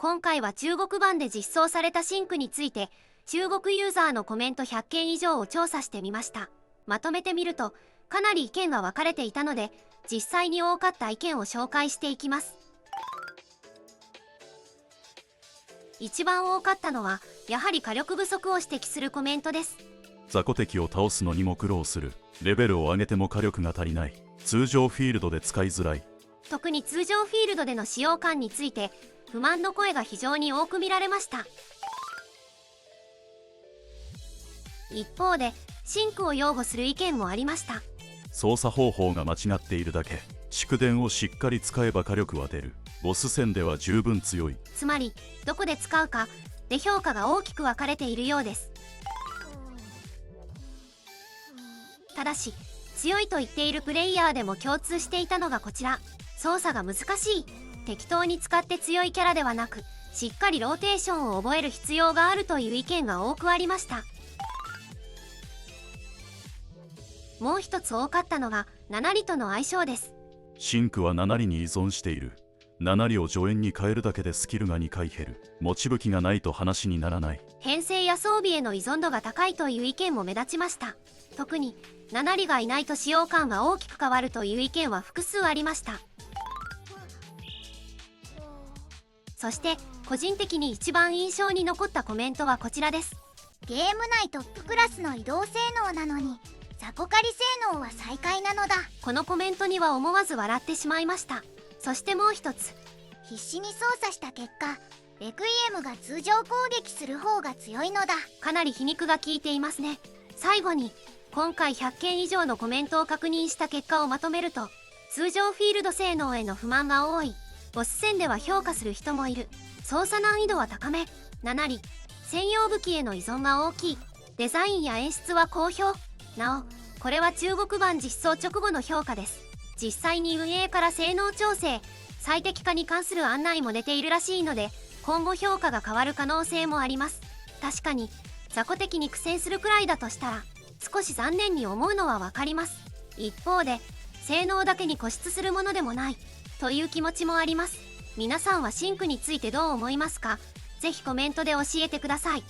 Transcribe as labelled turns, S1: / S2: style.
S1: 今回は中国版で実装されたシンクについて中国ユーザーのコメント100件以上を調査してみました。まとめてみるとかなり意見が分かれていたので、実際に多かった意見を紹介していきます。一番多かったのはやはり火力不足を指摘するコメントです。
S2: 雑魚敵を倒すのにも苦労する。レベルを上げても火力が足りない。通常フィールドで使いづらい。
S1: 特に通常フィールドでの使用感について不満の声が非常に多く見られました。一方でシンクを擁護する意見もありました。
S2: 操作方法が間違っているだけ。蓄電をしっかり使えば火力は出る。ボス戦では十分強い。
S1: つまりどこで使うかで評価が大きく分かれているようです。ただし強いと言っているプレイヤーでも共通していたのがこちら。操作が難しい。適当に使って強いキャラではなく、しっかりローテーションを覚える必要があるという意見が多くありました。もう一つ多かったのが7里との相性です。
S2: シンクは7里に依存している。7里を助演に変えるだけでスキルが2回減る。持ち武器がないと話にならない。
S1: 編成や装備への依存度が高いという意見も目立ちました。特に7里がいないと使用感が大きく変わるという意見は複数ありました。そして個人的に一番印象に残ったコメントはこちらです。
S3: ゲーム内トップクラスの移動性能なのに雑魚狩り性能は最下位なのだ。
S1: このコメントには思わず笑ってしまいました。そしてもう一つ、
S3: 必死に操作した結果レクイエムが通常攻撃する方が強いのだ。
S1: かなり皮肉が効いていますね。最後に今回100件以上のコメントを確認した結果をまとめると、通常フィールド性能への不満が多い。ボス戦では評価する人もいる。操作難易度は高め。7里専用武器への依存が大きい。デザインや演出は好評。なおこれは中国版実装直後の評価です。実際に運営から性能調整最適化に関する案内も出ているらしいので、今後評価が変わる可能性もあります。確かに雑魚敵に苦戦するくらいだとしたら少し残念に思うのは分かります。一方で性能だけに固執するものでもないという気持ちもあります。皆さんはシンクについてどう思いますか？ぜひコメントで教えてください。